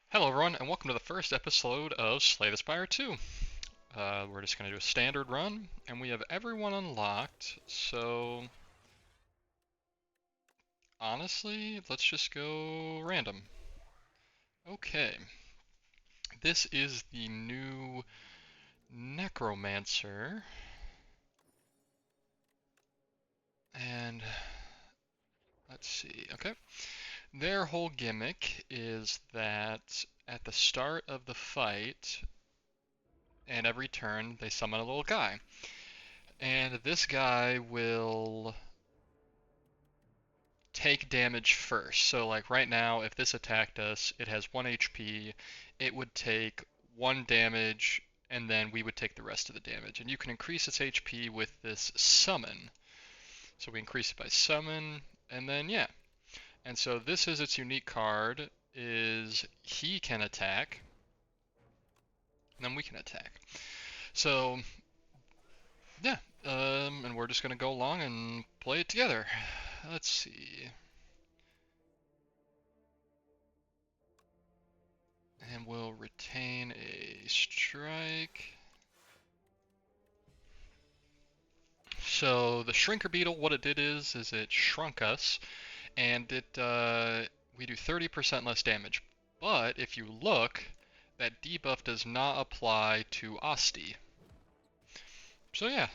Hello everyone, and welcome to the first episode of Slay the Spire 2. We're just going to do a standard run, and we have everyone unlocked, so honestly, let's just go random. Okay, this is the new Necromancer, and let's see, okay. Their whole gimmick is that at the start of the fight, and every turn, they summon a little guy. And this guy will take damage first. So like right now, if this attacked us, it has 1 HP, it would take 1 damage, and then we would take the rest of the damage. And you can increase its HP with this summon. So we increase it by summon, and then yeah. And so this is its unique card, is he can attack, and then we can attack. So yeah, and we're just gonna go along and play it together. Let's see. And we'll retain a strike. So the Shrinker Beetle, what it did is it shrunk us, and we do 30% less damage. But if you look, that debuff does not apply to Asti. So yeah.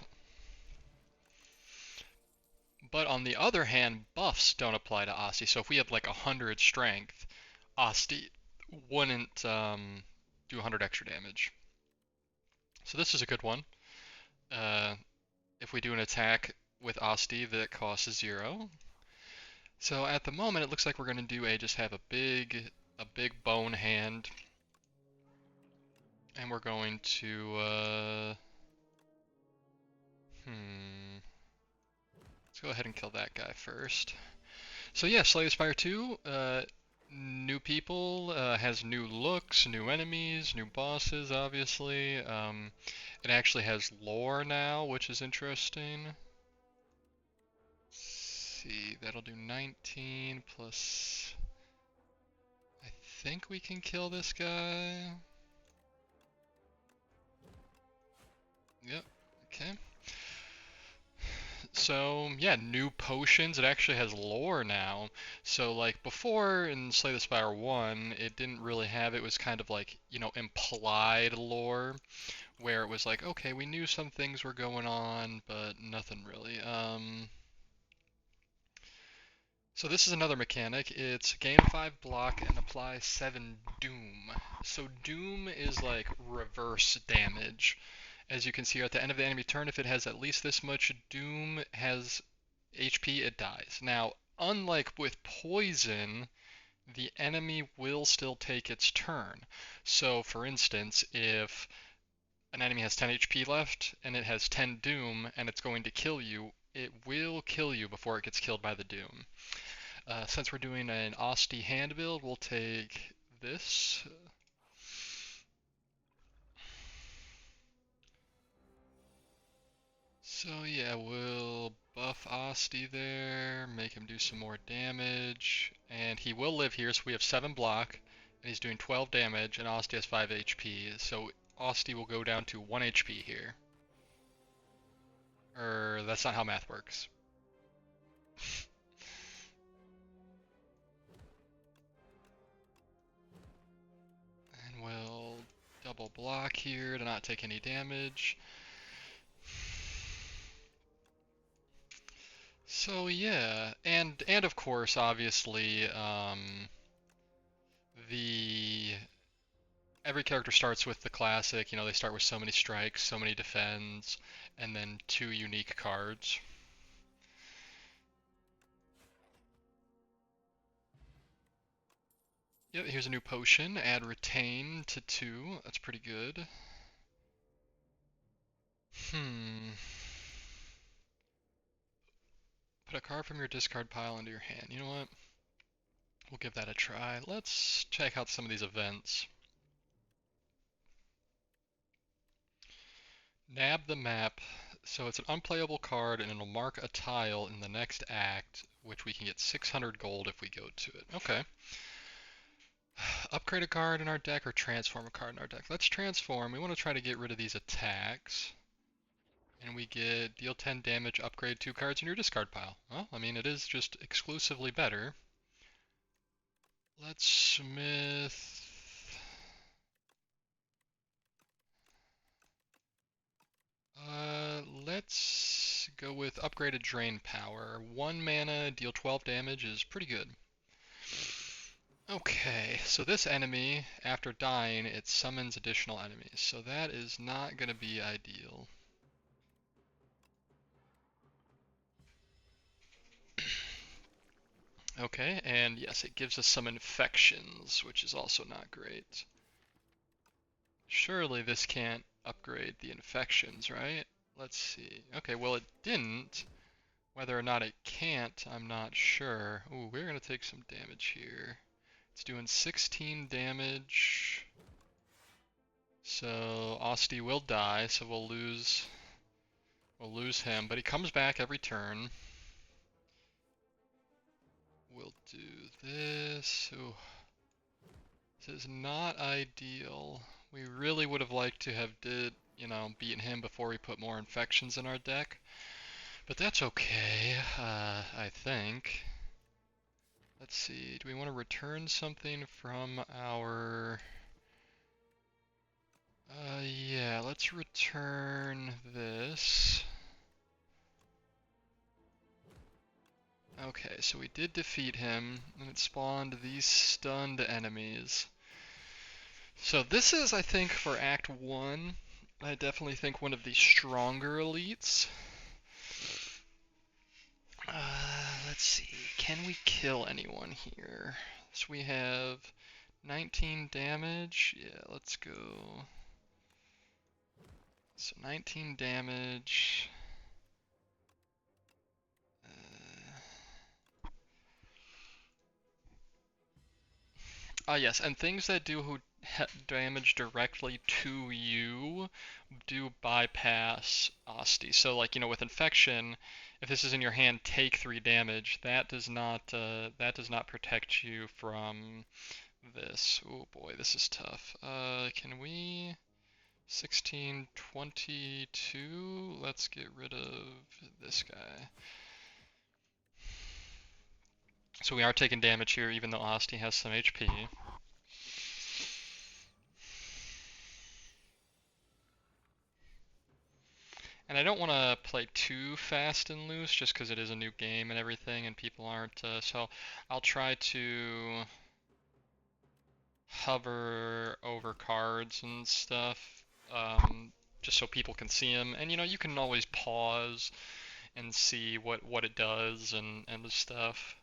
But on the other hand, buffs don't apply to Asti. So if we had like 100 strength, Asti wouldn't do 100 extra damage. So this is a good one. Uh, if we do an attack with Asti that costs 0. So at the moment it looks like we're going to do just have a big bone hand, and we're going to let's go ahead and kill that guy first. So yeah, Slay the Spire 2, new people, has new looks, new enemies, new bosses, obviously. It actually has lore now, which is interesting. Let's see, that'll do 19 plus... I think we can kill this guy. Yep, okay. So, yeah, new potions. It actually has lore now. So, like, before in Slay the Spire 1, it didn't really have, it was kind of like, implied lore, where it was like, okay, we knew some things were going on, but nothing really. So this is another mechanic. It's gain 5 block and apply 7 doom. So doom is like reverse damage. As you can see here at the end of the enemy turn, if it has at least this much doom has HP, it dies. Now, unlike with poison, the enemy will still take its turn. So for instance, if an enemy has 10 HP left and it has 10 doom and it's going to kill you, it will kill you before it gets killed by the doom. Since we're doing an Asti hand build, we'll take this. So yeah, we'll buff Asti there, make him do some more damage, and he will live here, so we have 7 block, and he's doing 12 damage, and Asti has 5 HP, so Asti will go down to 1 HP here. That's not how math works. And we'll double block here to not take any damage. So yeah, and of course, obviously, the every character starts with the classic. They start with so many strikes, so many defends, and then 2 unique cards. Yep, here's a new potion. Add retain to 2. That's pretty good. Put a card from your discard pile into your hand. You know what? We'll give that a try. Let's check out some of these events. Nab the map. So it's an unplayable card and it'll mark a tile in the next act, which we can get 600 gold if we go to it. Okay. upgrade a card in our deck or transform a card in our deck? Let's transform. We want to try to get rid of these attacks. And we get deal 10 damage, upgrade 2 cards in your discard pile. Well, I mean, it is just exclusively better. Let's smith... let's go with upgraded drain power. 1 mana, deal 12 damage is pretty good. Okay, so this enemy, after dying, it summons additional enemies. So that is not going to be ideal. Okay, and yes, it gives us some infections, which is also not great. Surely this can't upgrade the infections, right? Let's see. Okay, well it didn't. Whether or not it can't, I'm not sure. Ooh, we're gonna take some damage here. It's doing 16 damage. So Asti will die, so we'll lose him, but he comes back every turn. We'll do this. Ooh. This is not ideal. We really would have liked to have beaten him before we put more infections in our deck. But that's okay, I think. Let's see, do we want to return something from our... yeah, let's return this. Okay, so we did defeat him, and it spawned these stunned enemies. So this is, I think, for Act 1, I definitely think one of the stronger elites. Let's see, can we kill anyone here? So we have 19 damage, yeah, let's go. So 19 damage. Yes, and things that do damage directly to you do bypass Asti. So, like, with infection, if this is in your hand, take 3 damage. That does not protect you from this. Oh boy, this is tough. Can we 16, 22? Let's get rid of this guy. So we are taking damage here, even though Asti has some HP. And I don't want to play too fast and loose, just because it is a new game and everything, and people aren't, so I'll try to hover over cards and stuff, just so people can see them. And you can always pause and see what it does and stuff.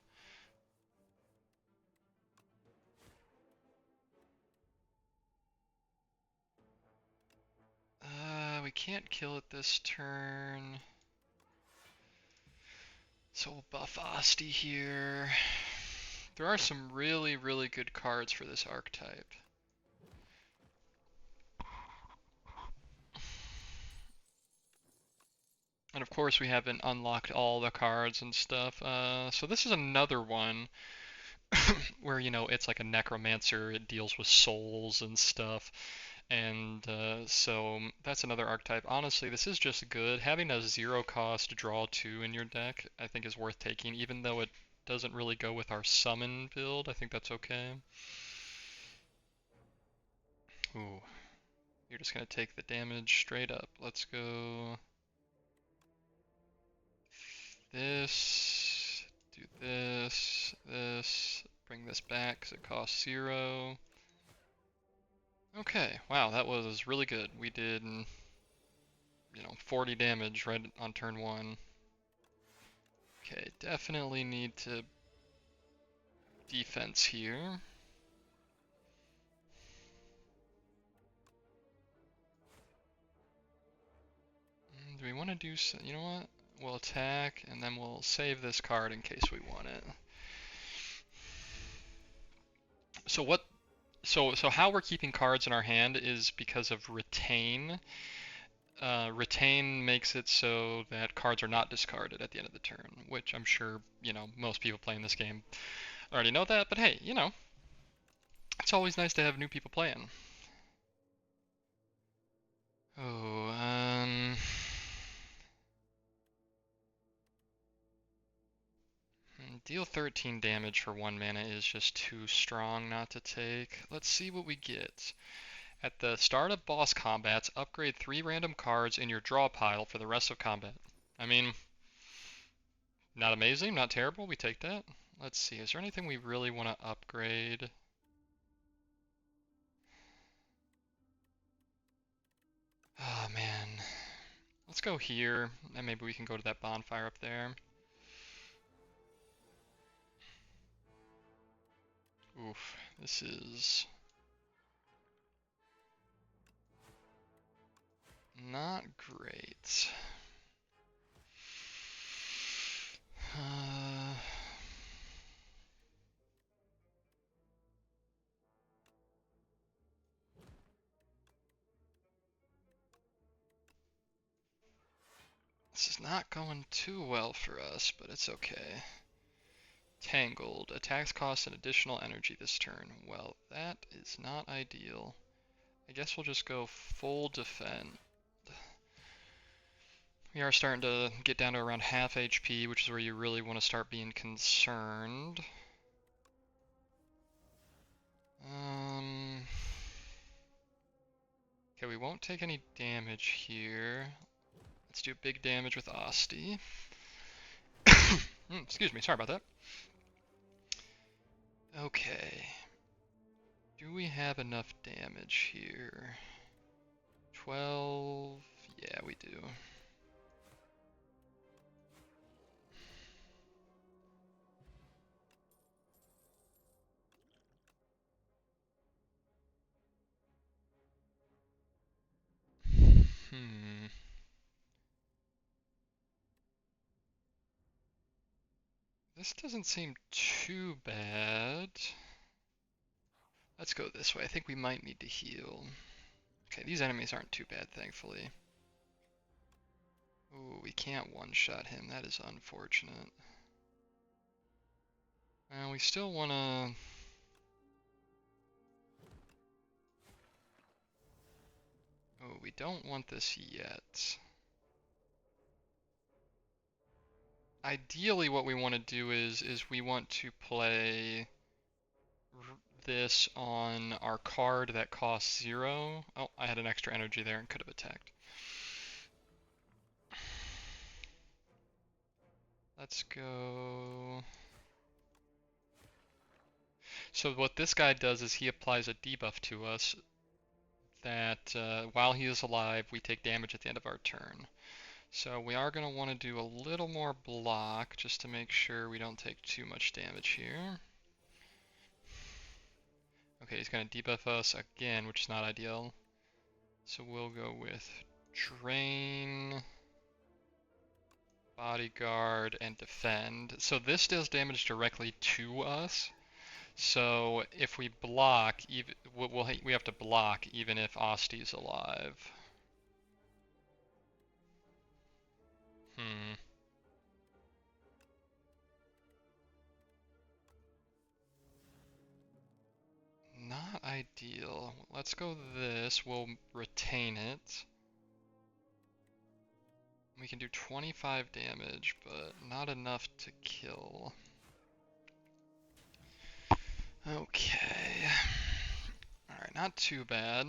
We can't kill it this turn. So we'll buff Asti here. There are some really, really good cards for this archetype. And of course we haven't unlocked all the cards and stuff. So this is another one where, it's like a necromancer, it deals with souls and stuff. And so that's another archetype. Honestly, this is just good. Having a 0 cost draw 2 in your deck, I think is worth taking, even though it doesn't really go with our summon build. I think that's okay. Ooh, you're just gonna take the damage straight up. Let's go this, do this, bring this back because it costs 0. Okay, wow, that was really good. We did, 40 damage right on turn 1. Okay, definitely need to defense here. Do we want to do so? You know what? We'll attack and then we'll save this card in case we want it. So how we're keeping cards in our hand is because of retain. Retain makes it so that cards are not discarded at the end of the turn, which I'm sure, most people playing this game already know that, but hey, it's It's always nice to have new people playing. Oh, deal 13 damage for 1 mana is just too strong not to take. Let's see what we get. At the start of boss combats, upgrade 3 random cards in your draw pile for the rest of combat. I mean, not amazing, not terrible, we take that. Let's see, is there anything we really want to upgrade? Oh man. Let's go here, and maybe we can go to that bonfire up there. Oof, this is not great. This is not going too well for us, but it's okay. Tangled. Attacks cost an additional energy this turn. Well, that is not ideal. I guess we'll just go full defend. We are starting to get down to around half HP, which is where you really want to start being concerned. Okay, we won't take any damage here. Let's do big damage with Asti. Excuse me, sorry about that. Okay. Do we have enough damage here? 12... Yeah, we do. This doesn't seem too bad. Let's go this way. I think we might need to heal. Okay, these enemies aren't too bad, thankfully. Ooh, we can't one-shot him. That is unfortunate. We still want to... Oh, we don't want this yet. Ideally, what we want to do is we want to play this on our card that costs 0. Oh, I had an extra energy there and could have attacked. Let's go... So what this guy does is he applies a debuff to us that while he is alive, we take damage at the end of our turn. So we are going to want to do a little more block just to make sure we don't take too much damage here. Okay, he's going to debuff us again, which is not ideal. So we'll go with Drain, Bodyguard, and Defend. So this deals damage directly to us. So if we block, we have to block even if Asti's alive. Not ideal. Let's go this. We'll retain it. We can do 25 damage, but not enough to kill. Okay. Alright, not too bad.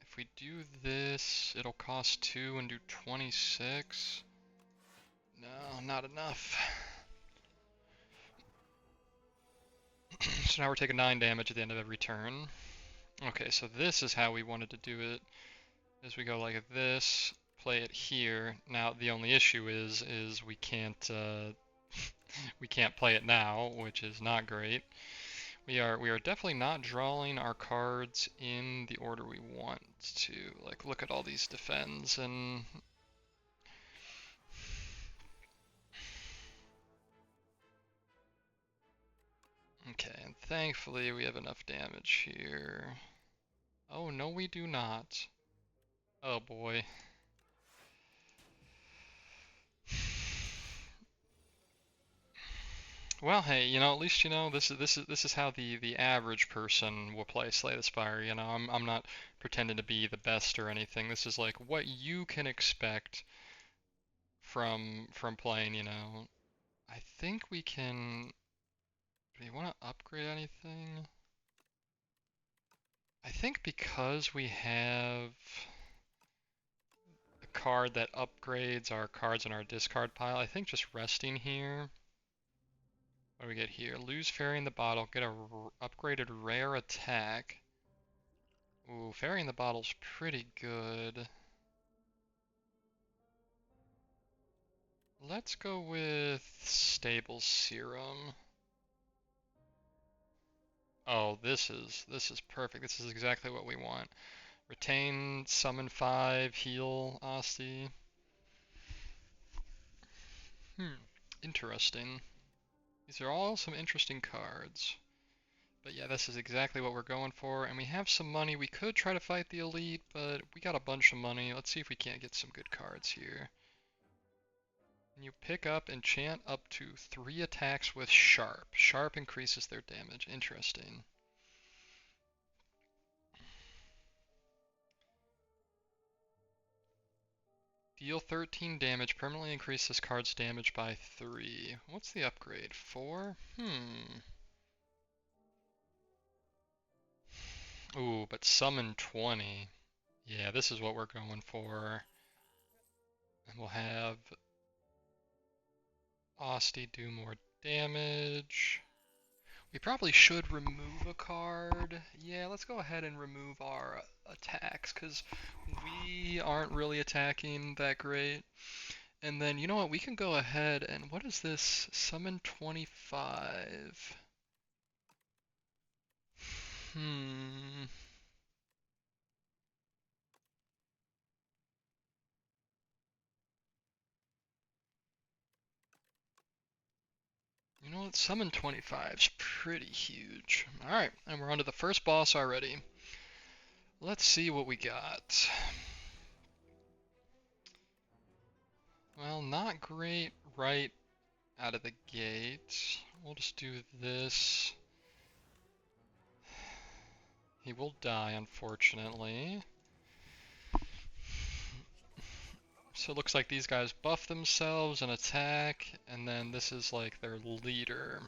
If we do this, it'll cost 2 and do 26. No, not enough. So now we're taking 9 damage at the end of every turn. Okay, so this is how we wanted to do it. Is we go like this, play it here. Now the only issue is we can't we can't play it now, which is not great. We are definitely not drawing our cards in the order we want to. Like, look at all these defends and okay, and thankfully we have enough damage here. Oh no, we do not. Oh boy. Well, hey, at least this is how the average person will play Slay the Spire. I'm not pretending to be the best or anything. This is like what you can expect from playing. I think we can. Do you want to upgrade anything? I think because we have a card that upgrades our cards in our discard pile, I think just resting here. What do we get here? Lose Fairy in the Bottle, get a upgraded rare attack. Ooh, Fairy in the Bottle's pretty good. Let's go with Stable Serum. Oh, this is perfect. This is exactly what we want. Retain, summon 5, heal Asti. Interesting. These are all some interesting cards. But yeah, this is exactly what we're going for, and we have some money. We could try to fight the elite, but we got a bunch of money. Let's see if we can't get some good cards here. You pick up enchant up to 3 attacks with Sharp. Sharp increases their damage. Interesting. Deal 13 damage, permanently increase this card's damage by 3. What's the upgrade? 4? Ooh, but summon 20. Yeah, this is what we're going for. And we'll have Asti do more damage. We probably should remove a card. Yeah, let's go ahead and remove our attacks, because we aren't really attacking that great. And then, you know what, we can go ahead and, what is this? Summon 25. Hmm. You know what, Summon 25 is pretty huge. Alright, and we're on to the first boss already. Let's see what we got. Well, not great right out of the gate. We'll just do this. He will die, unfortunately. So it looks like these guys buff themselves and attack, and then this is like their leader.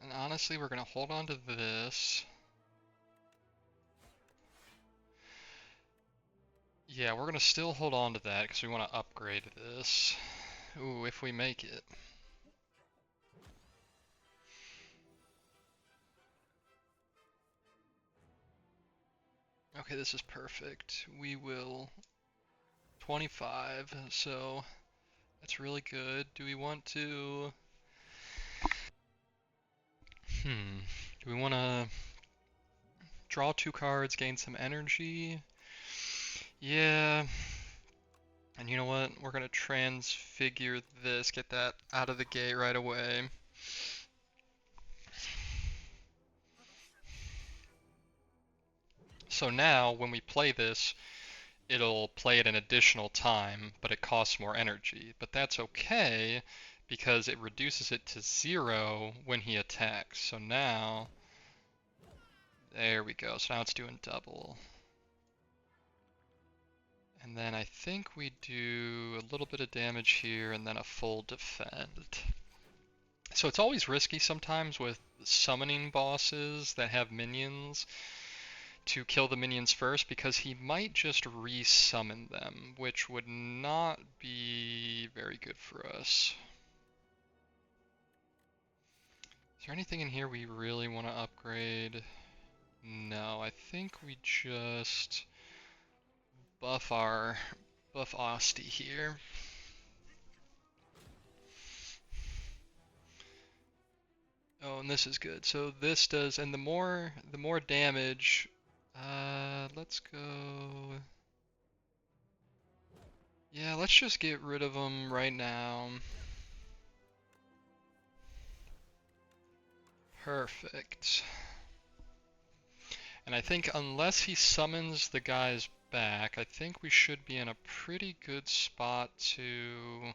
And honestly, we're going to hold on to this. Yeah, we're going to still hold on to that because we want to upgrade this. Ooh, if we make it. Okay, this is perfect. We will 25, so that's really good. Do we want to... Do we want to draw 2 cards, gain some energy? Yeah. And you know what? We're going to transfigure this, get that out of the gate right away. So now, when we play this, it'll play at an additional time, but it costs more energy. But that's okay, because it reduces it to 0 when he attacks. So now, there we go. So now it's doing double. And then I think we do a little bit of damage here, and then a full defend. So it's always risky sometimes with summoning bosses that have minions to kill the minions first, because he might just re-summon them, which would not be very good for us. Is there anything in here we really want to upgrade? No, I think we just buff Asti here. Oh, and this is good. So this does, and the more damage. Let's go. Yeah, let's just get rid of them right now. Perfect. And I think unless he summons the guys back, I think we should be in a pretty good spot to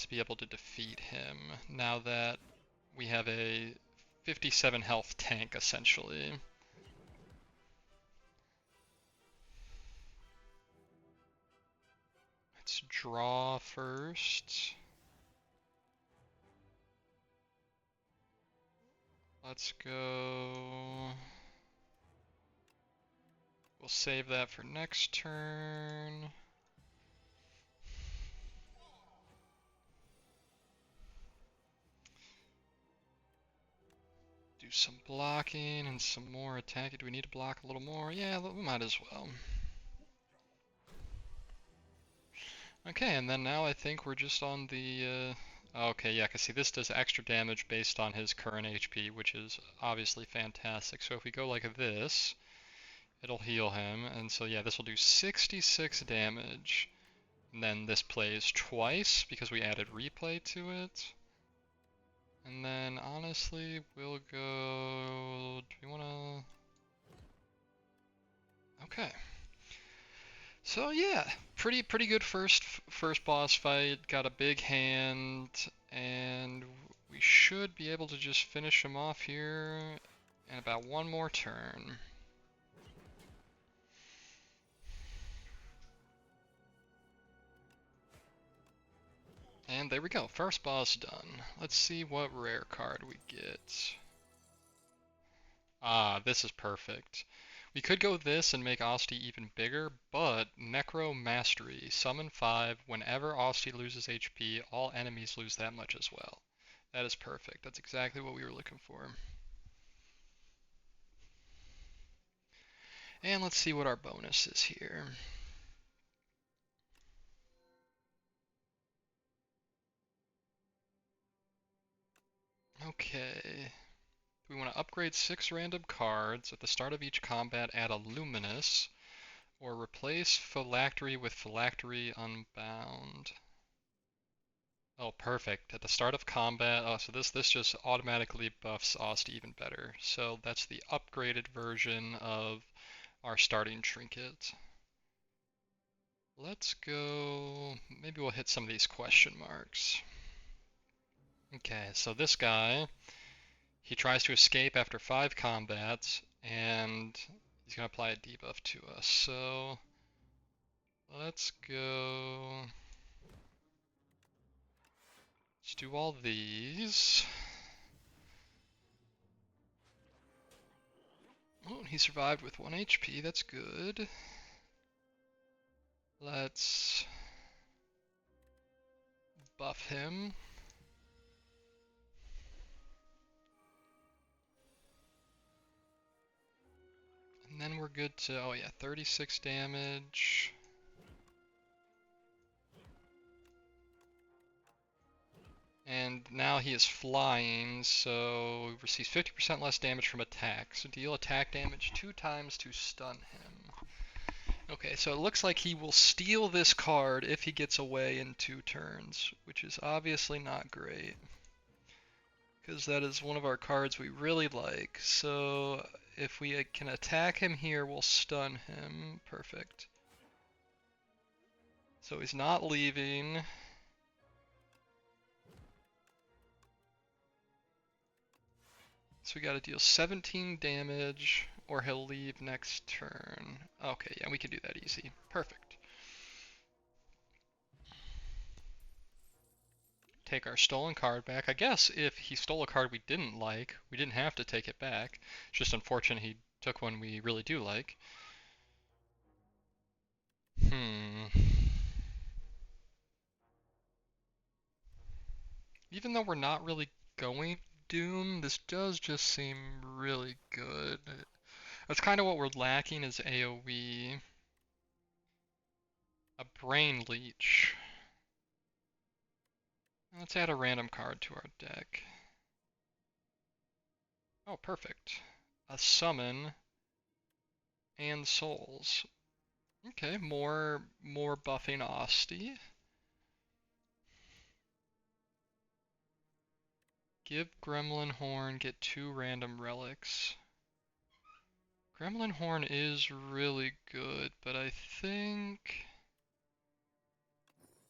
be able to defeat him now that we have a 57 health tank essentially. Let's draw first. Let's go. We'll save that for next turn. Do some blocking and some more attacking. Do we need to block a little more? Yeah, we might as well. Okay, and then now I think we're just on the... okay, yeah, because see, this does extra damage based on his current HP, which is obviously fantastic. So if we go like this, it'll heal him. And so yeah, this will do 66 damage. And then this plays twice because we added replay to it. And then honestly, we'll go... Do we want to... Okay. So yeah, pretty good first boss fight. Got a big hand, and we should be able to just finish him off here in about one more turn. And there we go, first boss done. Let's see what rare card we get. Ah, this is perfect. We could go this and make Asti even bigger, but Necro Mastery. Summon 5. Whenever Asti loses HP, all enemies lose that much as well. That is perfect. That's exactly what we were looking for. And let's see what our bonus is here. Okay. We want to upgrade 6 random cards. At the start of each combat, add a Luminous, or replace Phylactery with Phylactery Unbound. Oh, perfect. At the start of combat, oh, so this just automatically buffs Ost even better. So that's the upgraded version of our starting trinket. Let's go, maybe we'll hit some of these question marks. Okay, so this guy, he tries to escape after 5 combats, and he's going to apply a debuff to us. So let's go, let's do all these. Oh, he survived with 1 HP, that's good. Let's buff him. And then we're good to, oh yeah, 36 damage. And now he is flying, so he receives 50% less damage from attack. So deal attack damage 2 times to stun him. Okay, so it looks like he will steal this card if he gets away in 2 turns, which is obviously not great, because that is one of our cards we really like. So if we can attack him here, we'll stun him. Perfect. So he's not leaving. So we gotta deal 17 damage, or he'll leave next turn. Okay, yeah, we can do that easy. Perfect. Take our stolen card back. I guess if he stole a card we didn't like, we didn't have to take it back. It's just unfortunate he took one we really do like. Even though we're not really going Doom, this does just seem really good. That's kind of what we're lacking is AoE. A Brain Leech. Let's add a random card to our deck. Oh, perfect. A Summon and Souls. Okay, more buffing Asti. Give Gremlin Horn, get 2 random relics. Gremlin Horn is really good, but I think...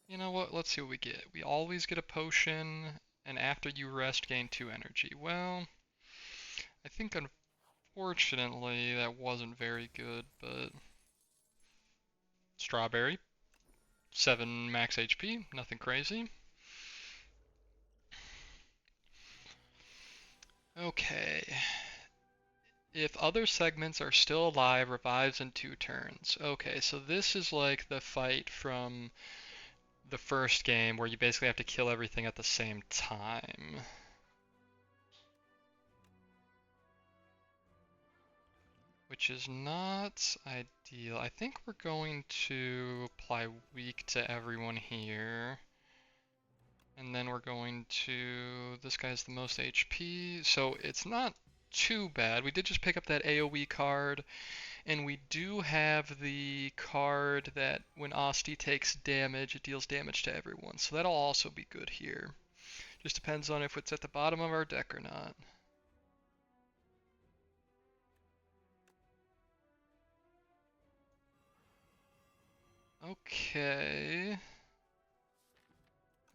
You know what, let's see what we get. We always get a potion, and after you rest, gain 2 energy. Well, I think unfortunately that wasn't very good, but... Strawberry, 7 max HP, nothing crazy. Okay. If other segments are still alive, revives in 2 turns. Okay, so this is like the fight from the first game where you basically have to kill everything at the same time. Which is not ideal. I think we're going to apply weak to everyone here. And then we're going to... This guy's the most HP, so it's not too bad. We did just pick up that AoE card, and we do have the card that when Asti takes damage, it deals damage to everyone. So that'll also be good here. Just depends on if it's at the bottom of our deck or not. Okay.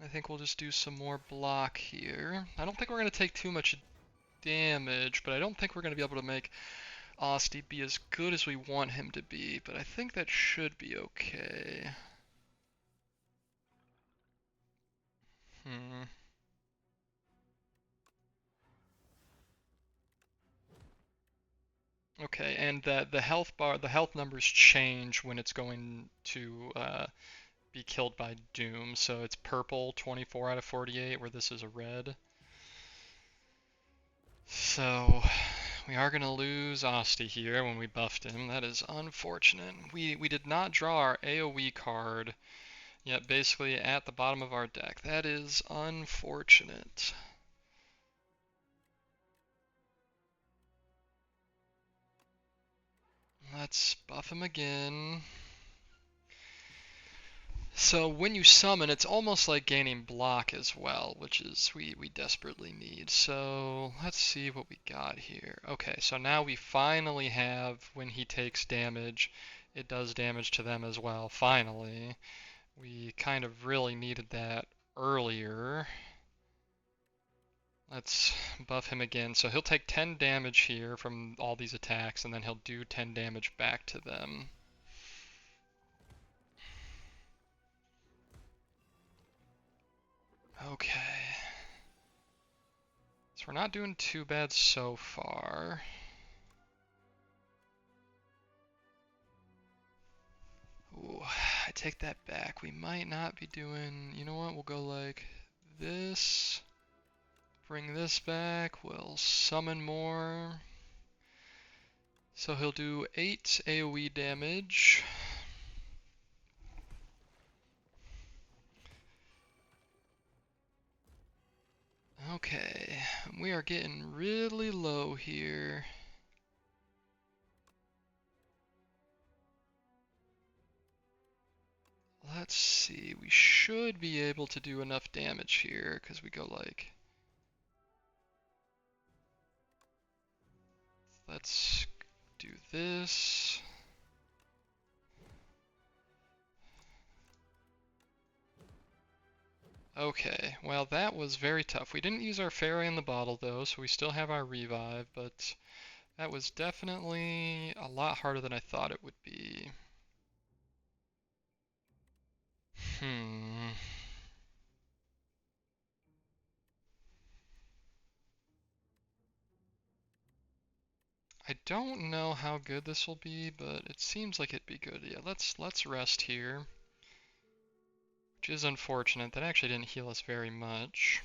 I think we'll just do some more block here. I don't think we're going to take too much damage, but I don't think we're going to be able to make Asti be as good as we want him to be, but I think that should be okay. Okay, and the health bar, the health numbers change when it's going to be killed by Doom. So it's purple 24 out of 48, where this is a red. So we are going to lose Asti here when we buffed him. That is unfortunate. We did not draw our AoE card yet, basically at the bottom of our deck. That is unfortunate. Let's buff him again. So when you summon, it's almost like gaining block as well, which is we desperately need. So let's see what we got here. Okay, so now we finally have, when he takes damage, it does damage to them as well, finally. We kind of really needed that earlier. Let's buff him again. So he'll take 10 damage here from all these attacks, and then he'll do 10 damage back to them. Okay. So we're not doing too bad so far. Ooh, I take that back. We might not be doing... You know what? We'll go like this. Bring this back. We'll summon more. So he'll do 8 AoE damage. Okay, we are getting really low here. Let's see, we should be able to do enough damage here, because we go like... Let's do this. Okay, well that was very tough. We didn't use our fairy in the bottle though, so we still have our revive, but that was definitely a lot harder than I thought it would be. I don't know how good this will be, but it seems like it'd be good. Yeah, let's rest here. Which is unfortunate. That actually didn't heal us very much.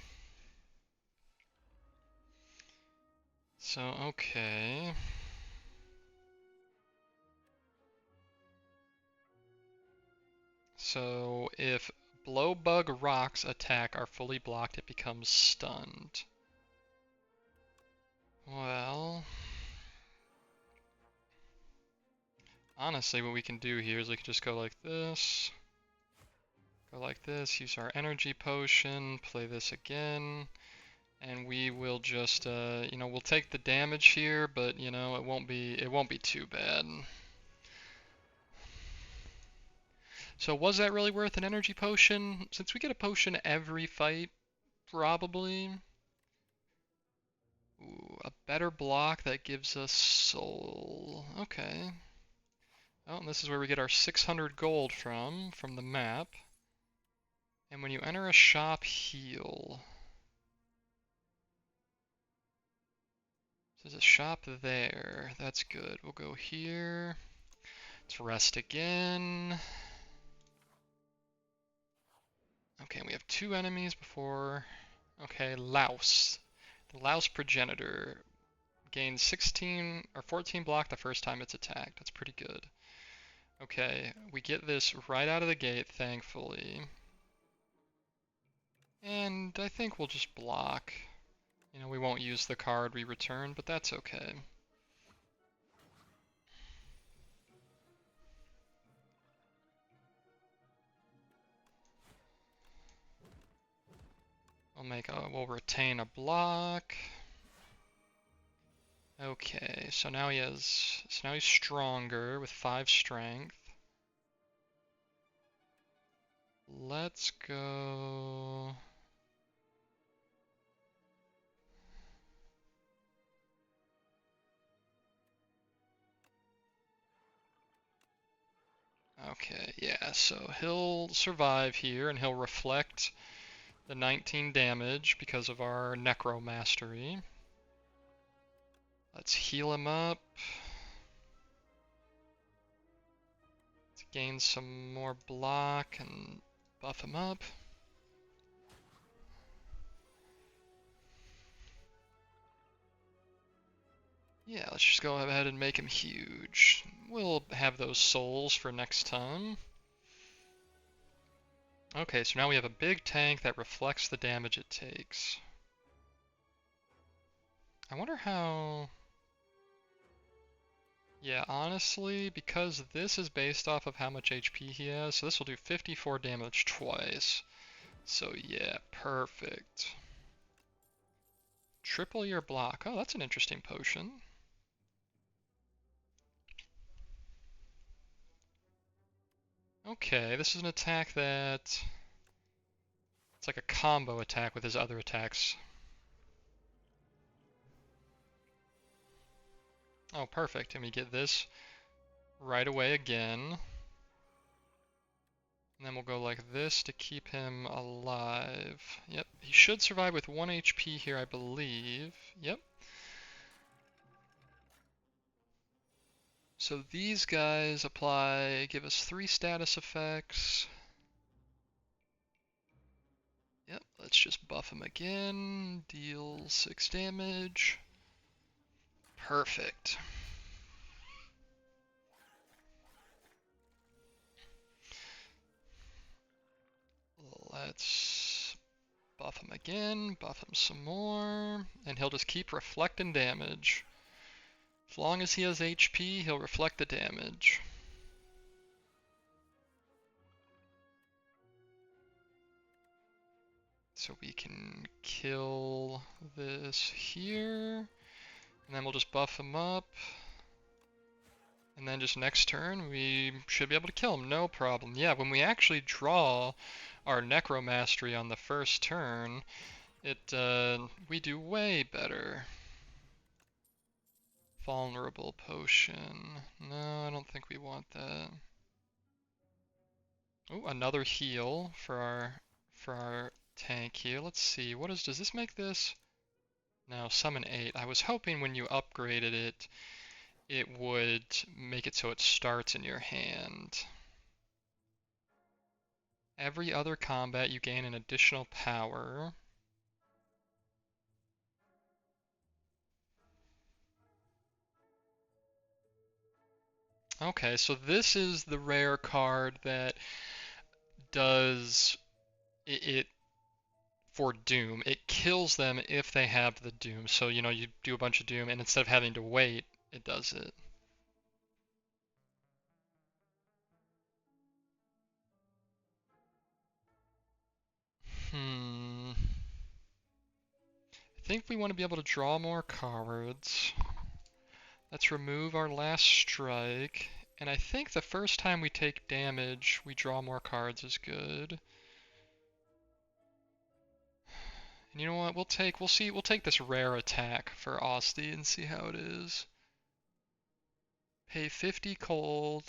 So, okay. So, if Blowbug rocks attack are fully blocked, it becomes stunned. Well... Honestly, what we can do here is we can just go like this. Go like this, use our energy potion, play this again. And we will just, you know, we'll take the damage here, but you know, it won't be too bad. So was that really worth an energy potion? Since we get a potion every fight, probably. Ooh, a better block that gives us soul. Okay. Oh, and this is where we get our 600 gold from the map. And when you enter a shop, heal. So there's a shop there. That's good. We'll go here. Let's rest again. Okay, we have 2 enemies before. Okay, Louse. The Louse Progenitor gains 16 or 14 block the first time it's attacked. That's pretty good. Okay, we get this right out of the gate, thankfully. And I think we'll just block. You know, we won't use the card we returned, but that's okay. We'll retain a block. Okay, so now he's stronger with 5 strength. Let's go. Okay, yeah, so he'll survive here and he'll reflect the 19 damage because of our Necro Mastery. Let's heal him up. Let's gain some more block and buff him up. Yeah, let's just go ahead and make him huge. We'll have those souls for next time. Okay, so now we have a big tank that reflects the damage it takes. I wonder how... Yeah, honestly, because this is based off of how much HP he has, so this will do 54 damage twice. So yeah, perfect. Triple your block. Oh, that's an interesting potion. Okay, this is an attack that... It's like a combo attack with his other attacks. Oh, perfect. And we get this right away again. And then we'll go like this to keep him alive. Yep, he should survive with 1 HP here, I believe. Yep. So these guys give us 3 status effects. Yep, let's just buff him again. Deal 6 damage. Perfect. Let's buff him again, buff him some more, and he'll just keep reflecting damage. As long as he has HP, he'll reflect the damage. So we can kill this here, and then we'll just buff him up. And then just next turn, we should be able to kill him, no problem. Yeah, when we actually draw our Necromastery on the first turn, we do way better. Vulnerable potion. No, I don't think we want that. Oh, another heal for our tank here. Let's see. Does this make this? No, summon 8. I was hoping when you upgraded it, it would make it so it starts in your hand. Every other combat you gain an additional power. Okay, so this is the rare card that does it for Doom. It kills them if they have the Doom. So, you know, you do a bunch of Doom, and instead of having to wait, it does it. I think we want to be able to draw more cards. Let's remove our last strike. And I think the first time we take damage, we draw more cards is good. And you know what? We'll take this rare attack for Asti and see how it is. Pay 50 cold.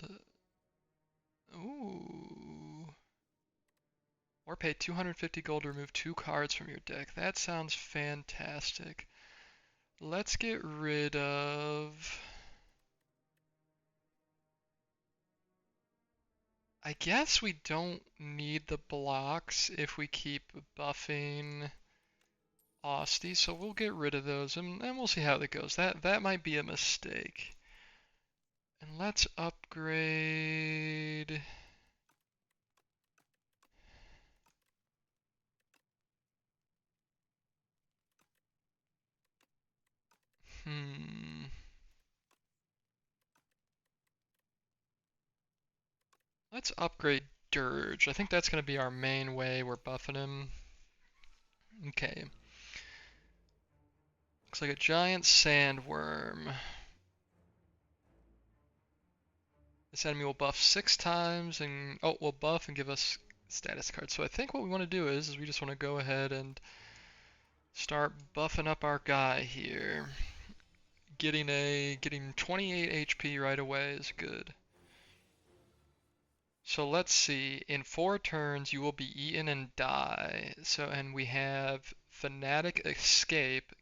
Ooh. Or pay 250 gold to remove 2 cards from your deck. That sounds fantastic. Let's get rid of... I guess we don't need the blocks if we keep buffing Asti, so we'll get rid of those and we'll see how that goes. That might be a mistake. And let's upgrade... Let's upgrade Dirge. I think that's going to be our main way we're buffing him. Okay. Looks like a giant sandworm. This enemy will buff 6 times and... Oh, will buff and give us status cards. So I think what we want to do is we just want to go ahead and start buffing up our guy here. Getting 28 HP right away is good. So let's see, in 4 turns you will be eaten and die. And we have Fanatic Escape,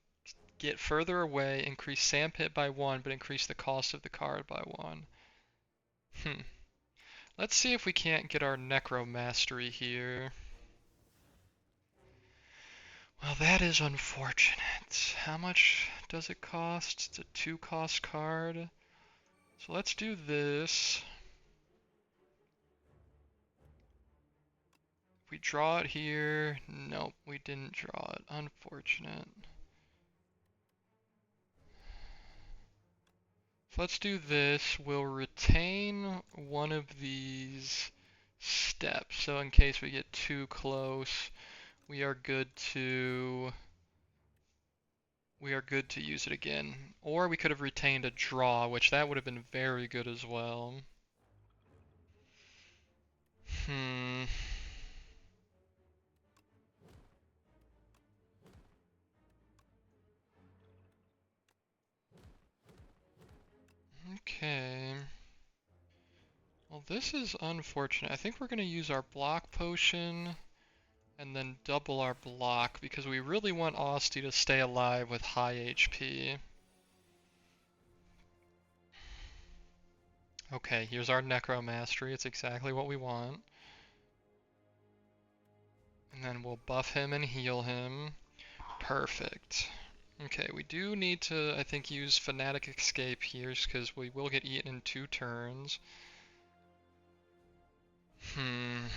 get further away, increase Sandpit by 1, but increase the cost of the card by 1. Let's see if we can't get our Necro Mastery here. Well, that is unfortunate. How much does it cost? It's a 2-cost card. So let's do this. If we draw it here, nope, we didn't draw it. Unfortunate. So let's do this. We'll retain one of these steps. So in case we get too close, we are good to use it again. Or we could have retained a draw, which that would have been very good as well. Okay. Well, this is unfortunate. I think we're going to use our block potion and then double our block because we really want Asti to stay alive with high HP. Okay, here's our Necro Mastery. It's exactly what we want. And then we'll buff him and heal him. Perfect. Okay, we do need to, I think, use Fanatic Escape here because we will get eaten in 2 turns.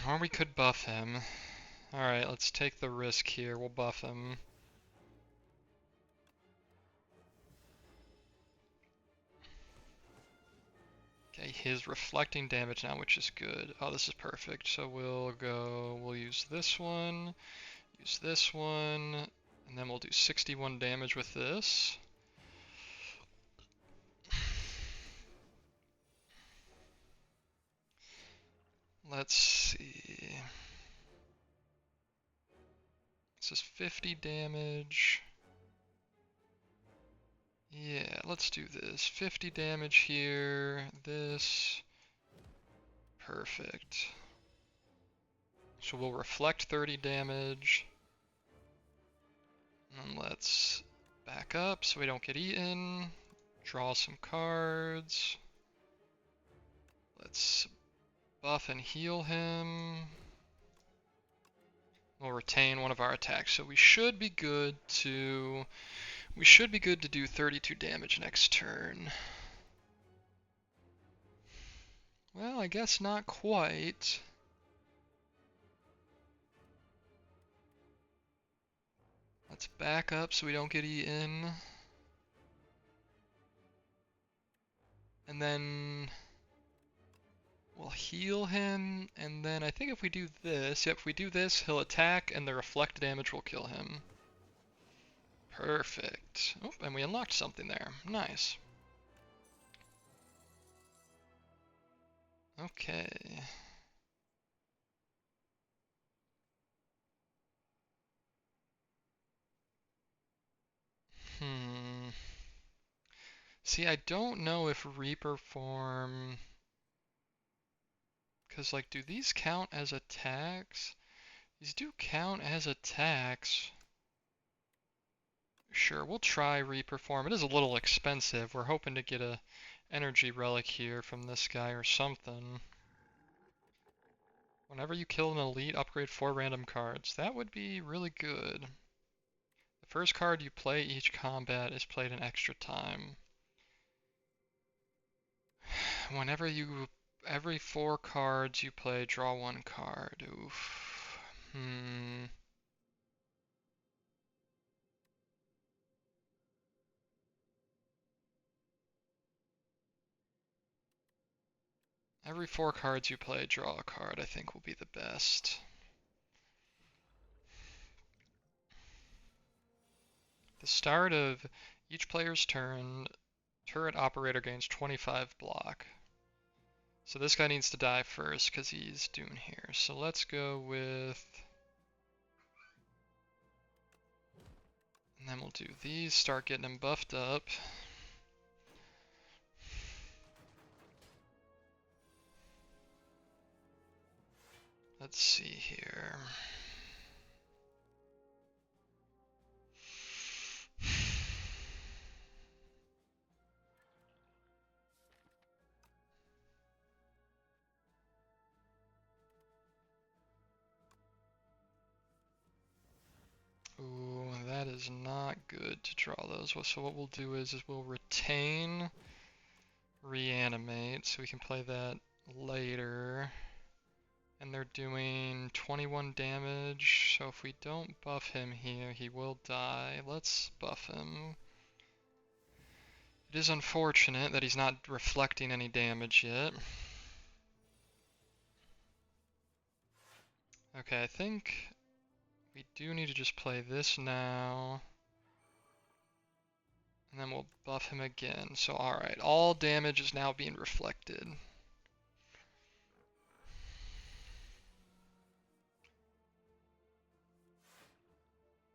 Or we could buff him. Alright, let's take the risk here. We'll buff him. Okay, he's reflecting damage now, which is good. Oh, this is perfect. So we'll use this one, and then we'll do 61 damage with this. Let's see. This is 50 damage. Yeah, let's do this. 50 damage here, this. Perfect. So we'll reflect 30 damage. And let's back up so we don't get eaten. Draw some cards. Let's buff and heal him. We'll retain one of our attacks, so we should be good to do 32 damage next turn. Well, I guess not quite. Let's back up so we don't get eaten. And then we'll heal him, and then I think if we do this, he'll attack and the reflect damage will kill him. Perfect. Oh, and we unlocked something there. Nice. Okay. Hmm. See, I don't know if Reaper form... Because, like, do these count as attacks? These do count as attacks. Sure, we'll try Reaper form. It is a little expensive. We're hoping to get a energy relic here from this guy or something. Whenever you kill an elite, upgrade 4 random cards. That would be really good. The first card you play each combat is played an extra time. Whenever you... Every 4 cards you play, draw 1 card. Oof. Every 4 cards you play, draw a card, I think will be the best. The start of each player's turn, turret operator gains 25 block. So this guy needs to die first because he's Dune here. So let's go with... And then we'll do these, start getting him buffed up. Let's see here. Ooh, that is not good to draw those. So what we'll do is we'll retain reanimate, so we can play that later. And they're doing 21 damage, so if we don't buff him here, he will die. Let's buff him. It is unfortunate that he's not reflecting any damage yet. Okay, I think we do need to just play this now. And then we'll buff him again. So alright, all damage is now being reflected.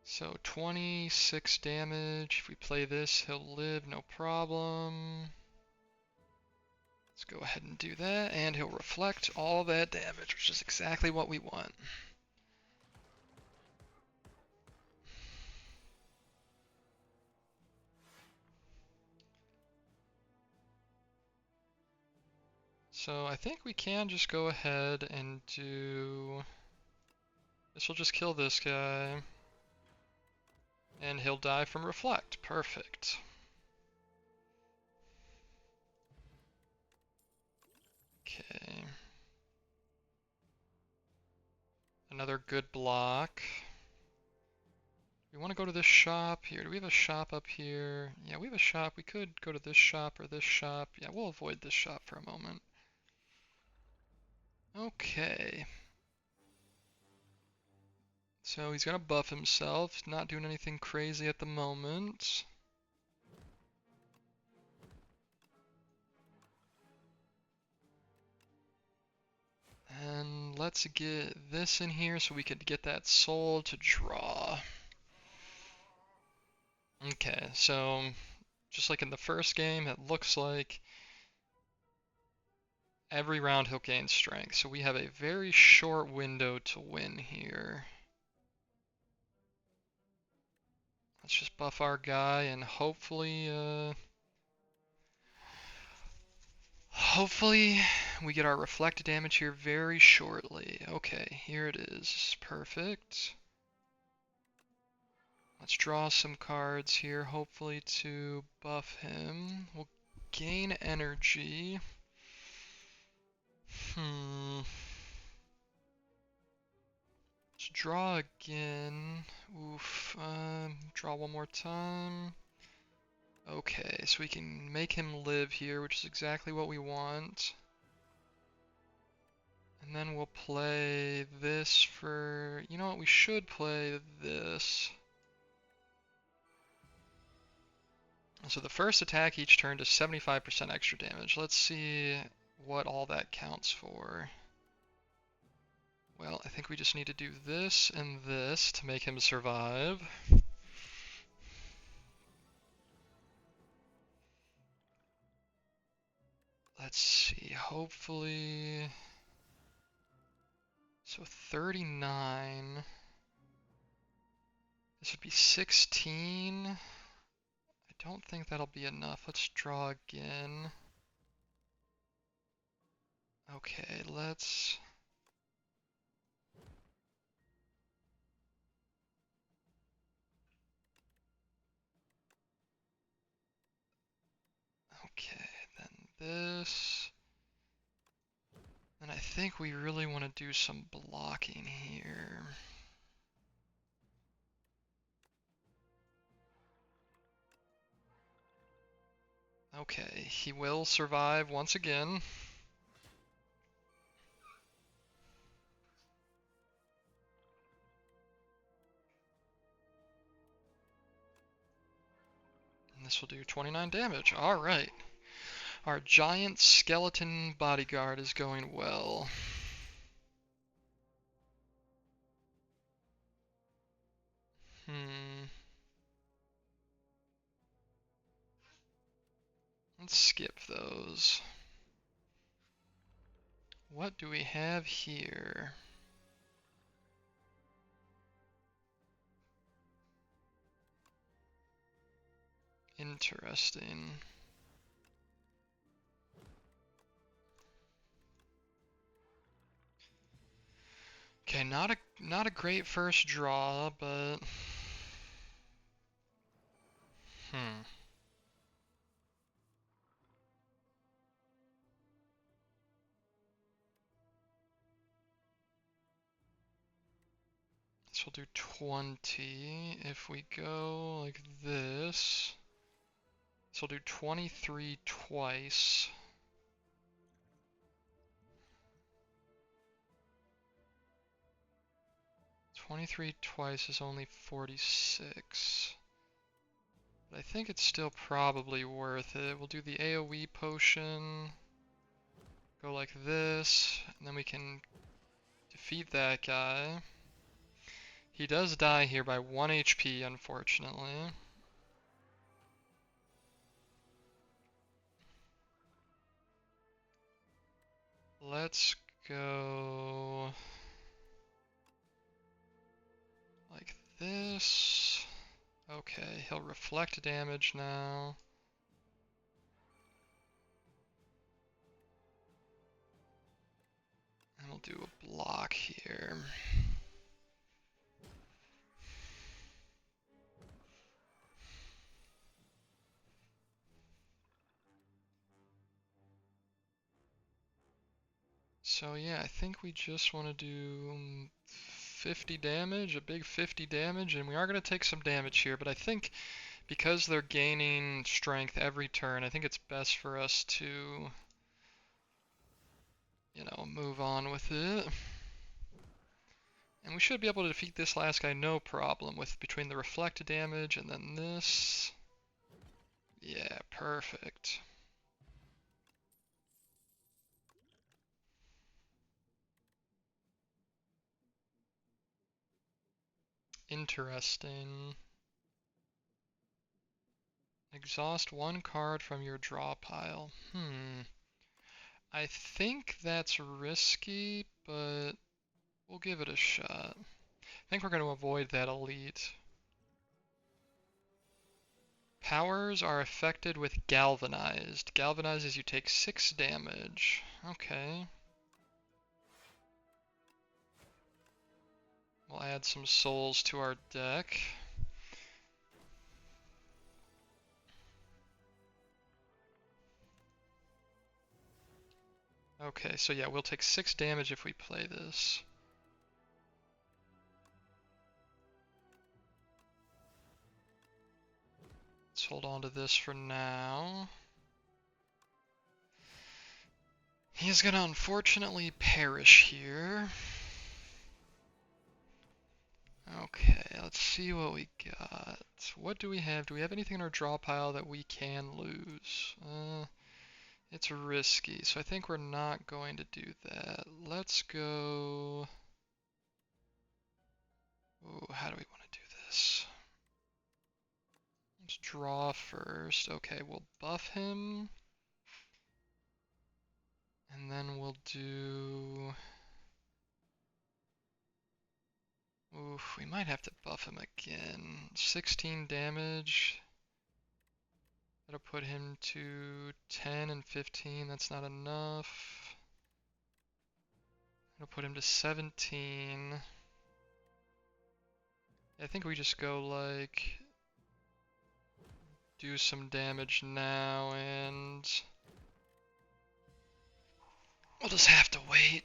So 26 damage. If we play this, he'll live, no problem. Let's go ahead and do that, and he'll reflect all that damage, which is exactly what we want. So I think we can just go ahead and do... This will just kill this guy. And he'll die from reflect. Perfect. Okay. Another good block. We want to go to this shop here. Do we have a shop up here? Yeah, we have a shop. We could go to this shop or this shop. Yeah, we'll avoid this shop for a moment. Okay. So he's gonna buff himself, not doing anything crazy at the moment. And let's get this in here so we could get that soul to draw. Okay, so just like in the first game, it looks like every round he'll gain strength. So we have a very short window to win here. Let's just buff our guy and hopefully we get our reflected damage here very shortly. Okay, here it is. Perfect. Let's draw some cards here, hopefully to buff him. We'll gain energy. Let's draw again. Oof. Draw one more time. Okay, so we can make him live here, which is exactly what we want. And then we'll play this for... You know what, we should play this. So the first attack each turn does 75% extra damage. Let's see what all that counts for. Well, I think we just need to do this and this to make him survive. Let's see, hopefully... So 39... This would be 16. I don't think that'll be enough. Let's draw again. Okay, let's... Okay, then this... And I think we really want to do some blocking here. Okay, he will survive once again. And this will do 29 damage. Alright. Our giant skeleton bodyguard is going well. Let's skip those. What do we have here? Interesting. Okay, not a great first draw, but this will do 20. If we go like this will do 23 twice. $23 twice is only 46. But I think it's still probably worth it. We'll do the AoE potion. Go like this, and then we can defeat that guy. He does die here by 1 HP, unfortunately. Let's go like this. Okay, he'll reflect damage now. And we'll do a block here. So yeah, I think we just want to do 50 damage, a big 50 damage, and we are going to take some damage here, but I think because they're gaining strength every turn, I think it's best for us to, you know, move on with it. And we should be able to defeat this last guy no problem with between the reflect damage and then this. Yeah, perfect. Interesting. Exhaust one card from your draw pile. I think that's risky, but we'll give it a shot. I think we're going to avoid that elite. Powers are affected with Galvanized. Galvanizes you take 6 damage. Okay. We'll add some souls to our deck. Okay, so yeah, we'll take 6 damage if we play this. Let's hold on to this for now. He's gonna unfortunately perish here. Okay, let's see what we got. What do we have? Do we have anything in our draw pile that we can lose? It's risky, so I think we're not going to do that. Let's go... Ooh, how do we want to do this? Let's draw first. Okay, we'll buff him. And then we'll do... Oof, we might have to buff him again. 16 damage. That'll put him to 10 and 15. That's not enough. It'll put him to 17. I think we just go like... do some damage now and... we'll just have to wait.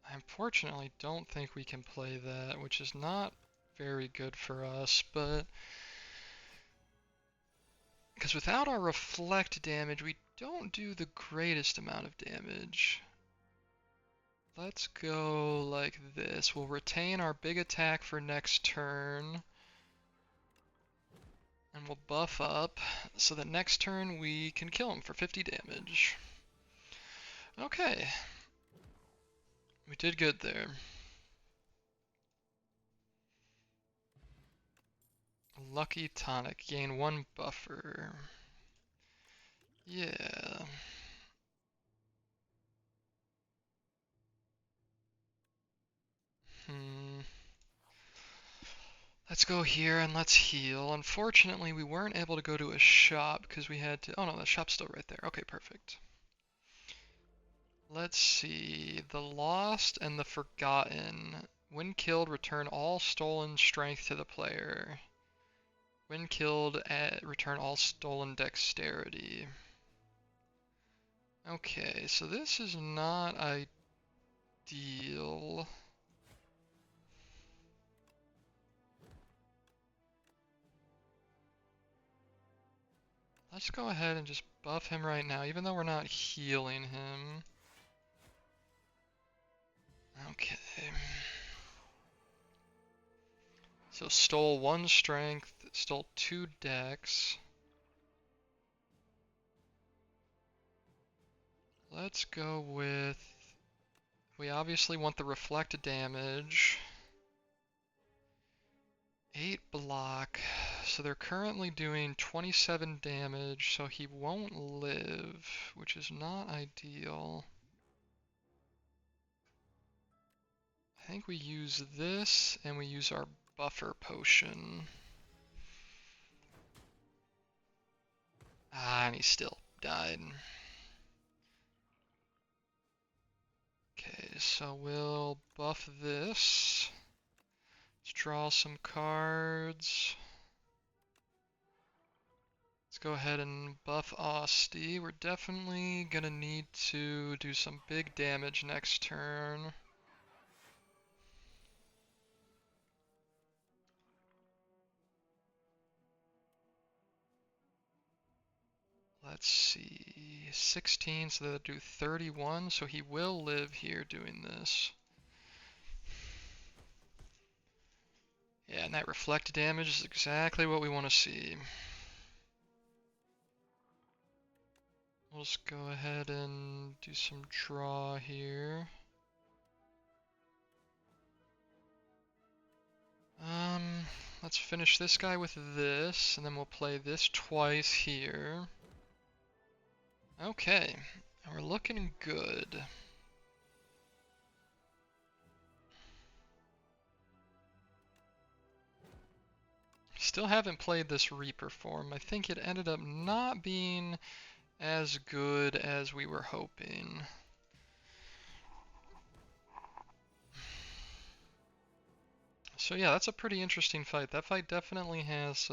I unfortunately don't think we can play that, which is not very good for us, but... because without our reflect damage, we don't do the greatest amount of damage. Let's go like this. We'll retain our big attack for next turn. And we'll buff up so that next turn we can kill him for 50 damage. Okay. We did good there. Lucky tonic. Gain 1 buffer. Yeah. Let's go here and let's heal. Unfortunately, we weren't able to go to a shop because we had to... oh no, the shop's still right there. Okay, perfect. Let's see. The Lost and the Forgotten. When killed, return all stolen strength to the player. When killed, return all stolen dexterity. Okay, so this is not ideal. Let's go ahead and just buff him right now, even though we're not healing him. Okay. So stole 1 strength, stole 2 dex. Let's go with... we obviously want the reflect damage. 8 block. So they're currently doing 27 damage, so he won't live, which is not ideal. I think we use this, and we use our buffer potion. Ah, and he still died. Okay, so we'll buff this. Let's draw some cards. Let's go ahead and buff Asti. We're definitely gonna need to do some big damage next turn. Let's see, 16, so that'll do 31, so he will live here doing this. Yeah, and that reflect damage is exactly what we want to see. We'll just go ahead and do some draw here. Let's finish this guy with this, and then we'll play this twice here. Okay, we're looking good. Still haven't played this Reaper form. I think it ended up not being as good as we were hoping. So yeah, that's a pretty interesting fight. That fight definitely has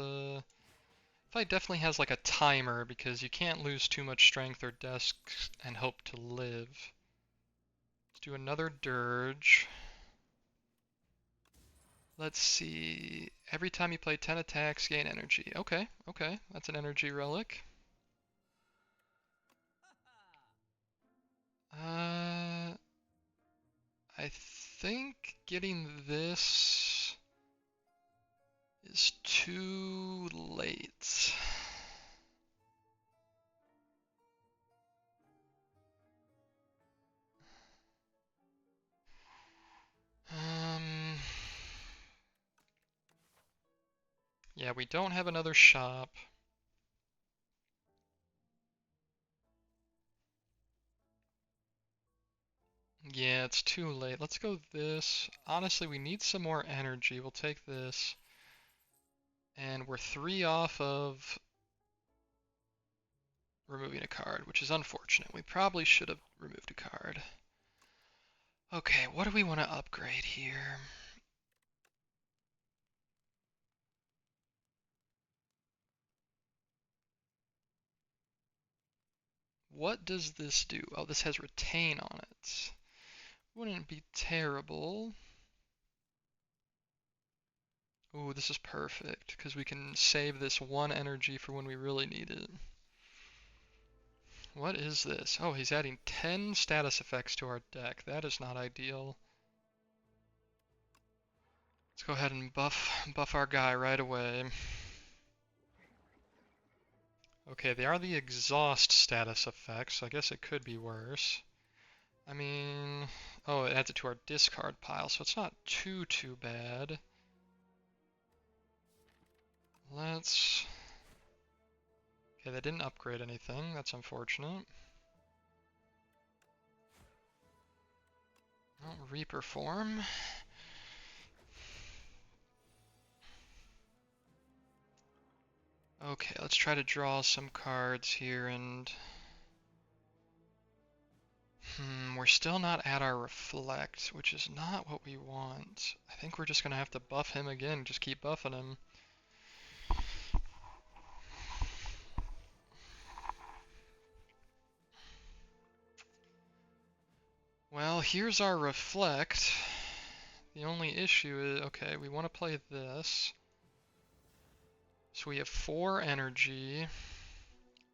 like a timer because you can't lose too much strength or dex and hope to live. Let's do another dirge. Let's see. Every time you play 10 attacks, gain energy. Okay, that's an energy relic. I think getting this is too late. Yeah, we don't have another shop. Yeah, it's too late. Let's go this. Honestly, we need some more energy. We'll take this. And we're 3 off of removing a card, which is unfortunate. We probably should have removed a card. Okay, what do we want to upgrade here? What does this do? Oh, this has retain on it. Wouldn't be terrible. Ooh, this is perfect, because we can save this 1 energy for when we really need it. What is this? Oh, he's adding 10 status effects to our deck. That is not ideal. Let's go ahead and buff our guy right away. Okay, they are the exhaust status effects, so I guess it could be worse. I mean, oh, it adds it to our discard pile, so it's not too bad. Let's... Okay, they didn't upgrade anything. That's unfortunate. Oh, Reaper form. Okay, let's try to draw some cards here and... we're still not at our reflect, which is not what we want. I think we're just gonna have to buff him again, just keep buffing him. Well, here's our reflect. The only issue is, okay, we want to play this. So we have 4 energy.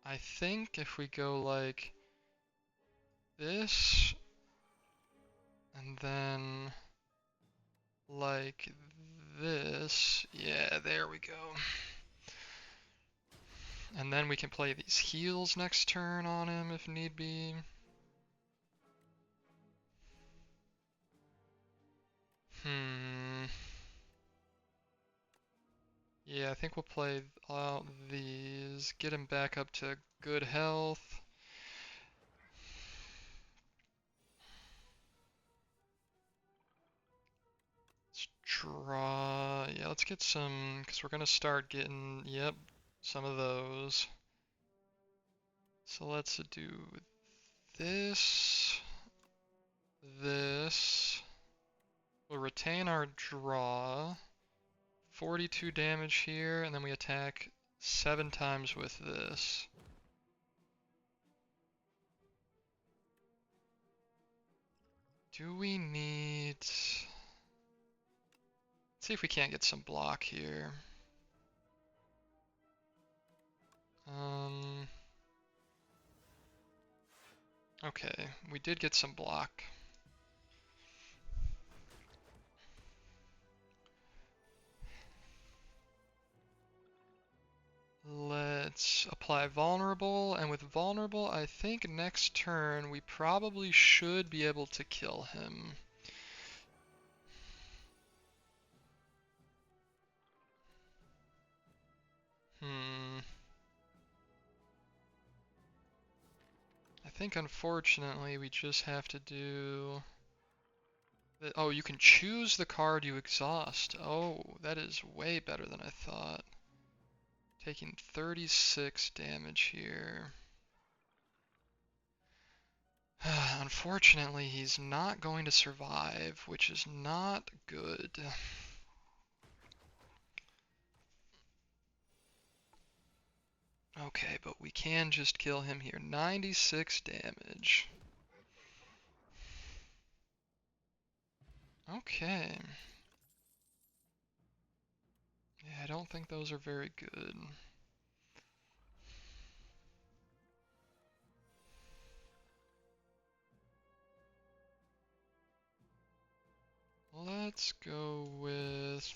I think if we go like this, and then like this, yeah, there we go. And then we can play these heals next turn on him if need be. Yeah, I think we'll play all these, get him back up to good health. Let's draw, yeah, let's get some, because we're gonna start getting, yep, some of those. So let's do this, this. We'll retain our draw. 42 damage here, and then we attack 7 times with this. Do we need... Let's see if we can't get some block here. Okay, we did get some block. Let's apply vulnerable, and with vulnerable, I think next turn we probably should be able to kill him. I think unfortunately we just have to do... Oh, you can choose the card you exhaust. Oh, that is way better than I thought. Taking 36 damage here. Unfortunately, he's not going to survive, which is not good. Okay, but we can just kill him here. 96 damage. Okay. Yeah, I don't think those are very good. Let's go with...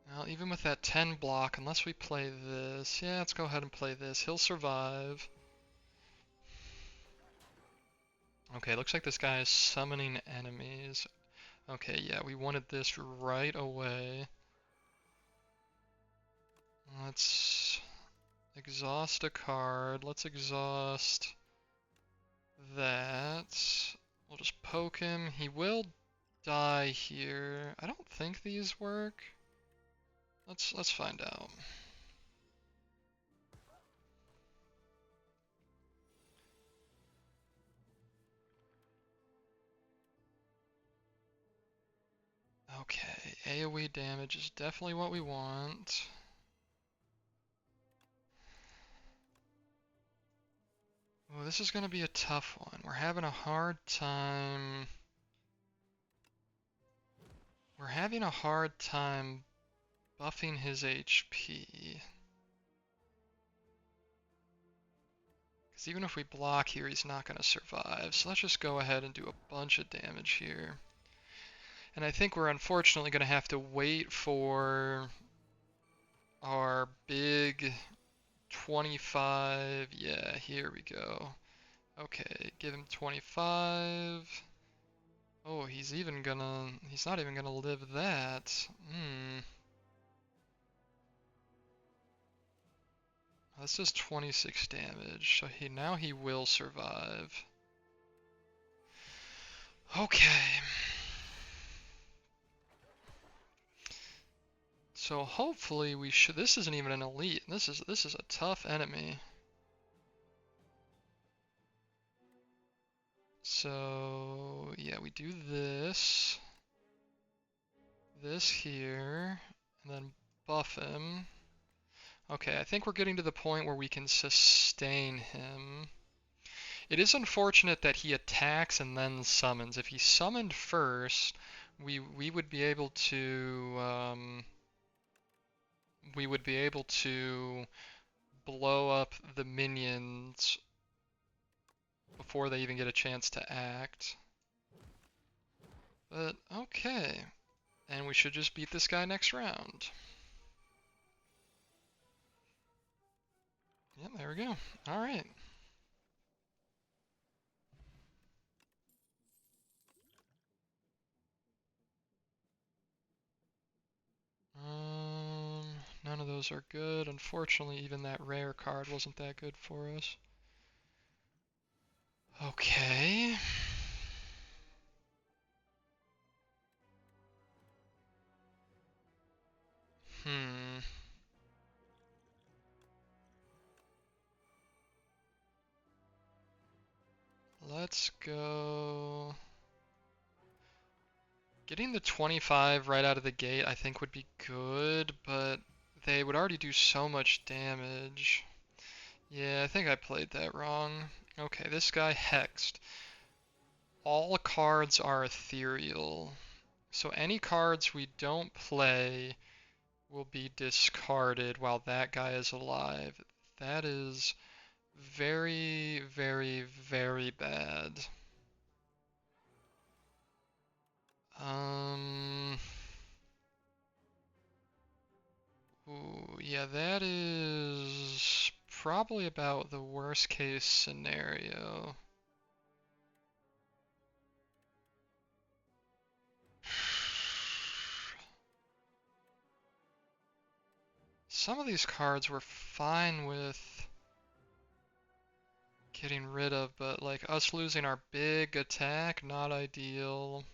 Well, even with that 10 block, unless we play this... Yeah, let's go ahead and play this. He'll survive. Okay, looks like this guy is summoning enemies. Okay, yeah, we wanted this right away. Let's exhaust a card. Let's exhaust that. We'll just poke him. He will die here. I don't think these work. Let's find out. Okay, AoE damage is definitely what we want. Oh, this is going to be a tough one. We're having a hard time... We're having a hard time buffing his HP. Because even if we block here, he's not going to survive. So let's just go ahead and do a bunch of damage here. And I think we're unfortunately going to have to wait for our big 25. Yeah, here we go. Okay, give him 25. Oh, he's not even gonna live that. That's just 26 damage, so now he will survive. Okay. So hopefully we should. This isn't even an elite. This is a tough enemy. So yeah, we do this here, and then buff him. Okay, I think we're getting to the point where we can sustain him. It is unfortunate that he attacks and then summons. If he summoned first, we would be able to blow up the minions before they even get a chance to act. But okay, and we should just beat this guy next round. Yep, there we go. All right. None of those are good. Unfortunately, even that rare card wasn't that good for us. Okay. Let's go... Getting the 25 right out of the gate I think would be good, but they would already do so much damage. Yeah, I think I played that wrong. Okay, this guy hexed. All cards are ethereal. So any cards we don't play will be discarded while that guy is alive. That is very, very, very bad. Ooh, yeah, that is probably about the worst case scenario. Some of these cards we're fine with getting rid of, but like us losing our big attack, not ideal.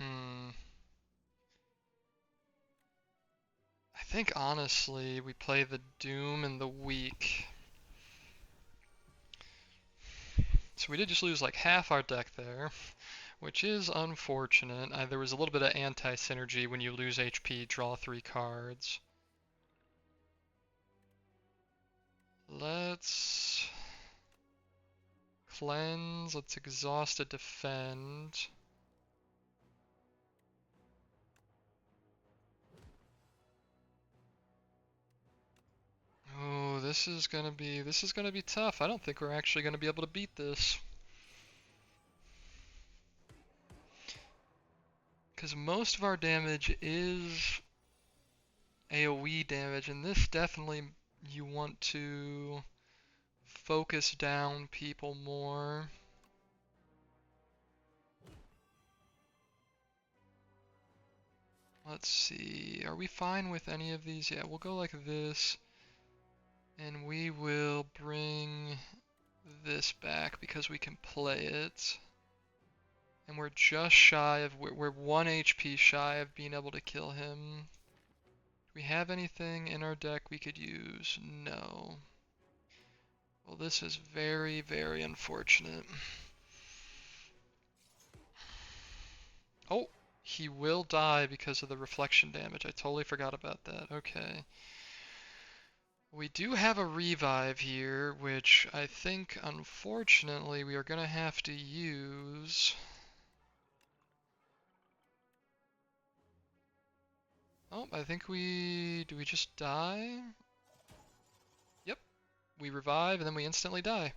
I think honestly we play the Doom and the Weak. So we did just lose like half our deck there, which is unfortunate. There was a little bit of anti-synergy when you lose HP, draw 3 cards. Let's cleanse, let's exhaust a defend. Oh, this is gonna be tough. I don't think we're actually gonna be able to beat this. Because most of our damage is AoE damage, and this definitely you want to focus down people more. Let's see, are we fine with any of these? Yeah, we'll go like this, and we will bring this back because we can play it. And we're just shy of, we're 1 HP shy of being able to kill him. Do we have anything in our deck we could use? No. Well, this is very, very unfortunate. Oh, he will die because of the reflection damage. I totally forgot about that. Okay. We do have a revive here, which I think, unfortunately, we are going to have to use. Oh, I think do we just die? Yep, we revive and then we instantly die.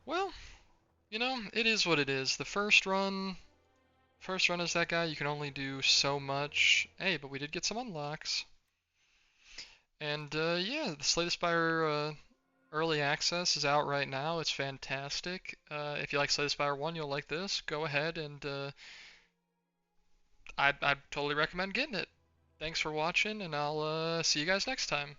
Well, you know, it is what it is. The first run as that guy, you can only do so much. Hey, but we did get some unlocks. And yeah, the Slay the Spire early access is out right now. It's fantastic. If you like Slay the Spire 1, you'll like this. Go ahead and I'd totally recommend getting it. Thanks for watching, and I'll see you guys next time.